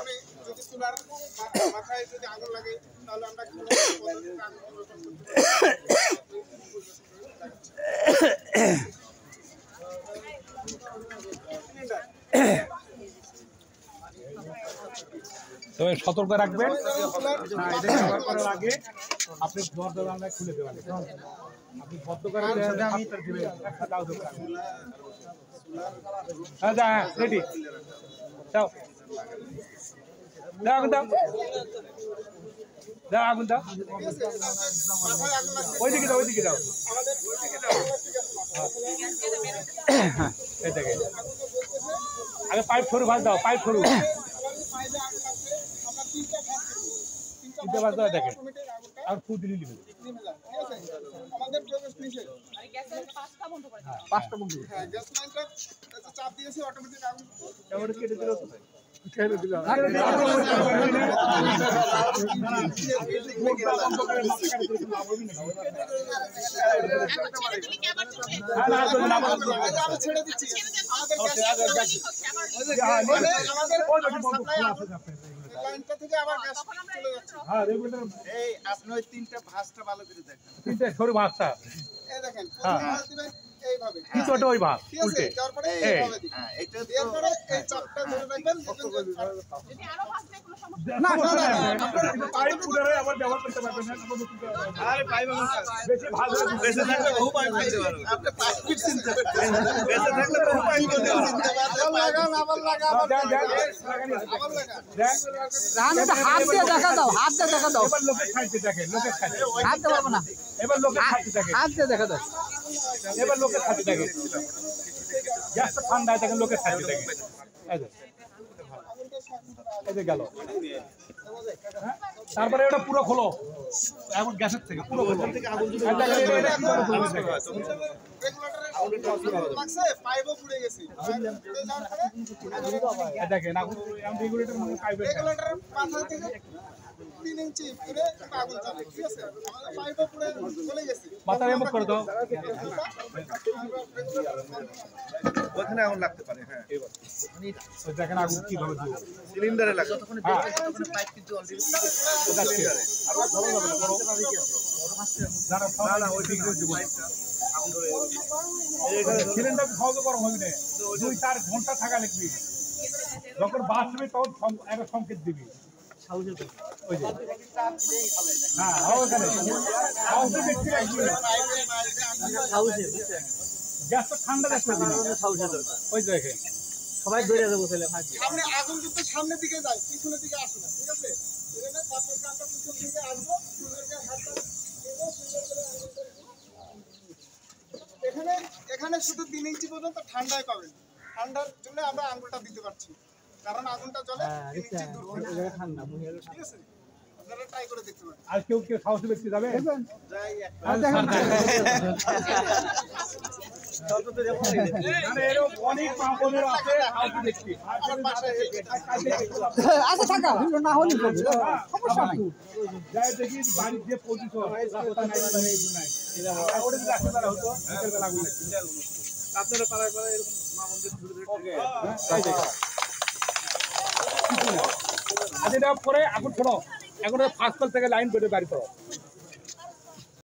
কারণে যদি চুলার মাথায় যদি আগুন লাগে তাহলে আমরা তবে সতর্ক রাখবেন, ব্যবহার করার আগে আপনি দরজা খুলে দেবেন। আপনি বদ্ধ করে রেডি দাও, দাও আগুন দাও, দাও আগুন দাও, ওইদিকে দাও, ওইদিকে দাও, এই দেখে আগে পাইপ সরু ভাজ দাও, পাইপ সরু তিনটা ভাজ দাও, দেখেন আর ফু দিলি নেবেন। আমাদের প্রবেশ নিষেধ, পাঁচটা বন্ধু গ্যাস লাইনটা চাপ দিয়েছি অটোমেটিক আগুন কেটে দিল তো খেলে দিলাম। ছেড়ে দিচ্ছি। লাইনটা থেকে আবার গ্যাস চলে যাচ্ছে। হ্যাঁ রেগুলেটর এই আপনি ওই তিনটা ভাঁজটা ভালো করে দেখেন। তিনটা সরু ভাঁজটা এই দেখেন প্রথমে ভাঁজ দিবেন এইভাবে, কি ছোট ওই ভাঁজ ঠিক আছে? উল্টে তারপরে এইভাবে দিবেন। এটা এরপরে এই চাপটা ধরে রাখবেন। যদি আরো ভাজলে কোনো সমস্যা না না না পাইপ পুরারে আবার ব্যবহার করতে পারবেন না। আরে পাইপ বেশি ভালো বেঁচে থাকলে বহু পাইপ দিতে পারো। আপনি পাইপ চিনতে পারবেন। বেঁচে থাকলে বহু পাইপ দিতে পারবেন। আবার লাগা আবার লাগা। রাহানটা হাত দিয়ে দেখা দাও, হাত দিয়ে দেখা দাও। এবার লোকের সাইডে দেখেন, লোকের সাইডে হাত দিয়ে পারবো না, এবার লোকের সাইডে দেখেন, হাত দিয়ে দেখা দাও। এবার লোকের সাইডে দেখেন, গ্যাসটা ঠান্ডা দেখেন, লোকের সাইডে দেখেন, এই যে গেল। তারপরে ওটা পুরো খোলো, এখন গ্যাসের থেকে পুরো খোলো। পাইপও পুড়ে গেছে। দেখেন এখন রেগুলেটর মানে পাইপের রেগুলেটরের মাথা থেকে 3 ইঞ্চি পুড়ে আগুন জ্বলে, ঠিক আছে? আমাদের পাইপও পুড়ে চলে গেছে। মাথা রিমুভ করে দাও। ওখানে আগুন লাগতে পারে। হ্যাঁ, ওই দেখেন আগুন কিভাবে জ্বলে, সিলিন্ডারে লাগে। পাইপ কিন্তু অলরেডি সিলিন্ডারে আর ধরো যাবে না, ধরো যারা না না ওই দিকে দিব। সিলিন্ডার সহজে গরম হবে না, 2-4 ঘন্টা থাকা লাগবে। যখন বাঁচবে তখন একটা সংকেত দিবি। ওই যে হ্যাঁ ওখানে হাউসে দেখতে লাগবে, গ্যাসটা ঠান্ডা রাখতে দিবি। ওই দেখেন সবাই ধরে যাবো ছেলে ভাই। সামনে আগুন কিন্তু সামনের দিকে যায়, পিছনের দিকে আসে না, ঠিক আছে? এখানে তারপর আমরা পিছন দিকে আসবো, সুন্দরকে হাতটা দেবো, সুন্দর করে আগুনটা দেবো। এখানে শুধু 3 ইঞ্চি পর্যন্ত ঠান্ডায় পাবেন। ঠান্ডার জন্য আমরা আঙুলটা দিতে পারছি, কারণ আগুনটা জ্বলে 3 ইঞ্চি দূর থেকে। ঠান্ডা ঠিক আছে? আপনারা ট্রাই করে দেখতে পারেন। আর কেউ কেউ সাহসী ব্যক্তি যাবে যাই একটা অনেক মা বোনেরা আছে সাহসী ব্যক্তি। আচ্ছা থাকা না হলে সমস্যা নাই। যাই দেখি বাড়ির যে পজিশন রাস্তা নাই ওটা যদি রাস্তা বেলা হতো বিকেলবেলা আগুন আপনারা পাড়ায় পাড়ায় এরকম মা মন্দির ঘুরে ঘুরে আর এটা পরে আগুন ছোড়ো, এখন ফার্স্ট কল থেকে লাইন করে বাড়ি করো।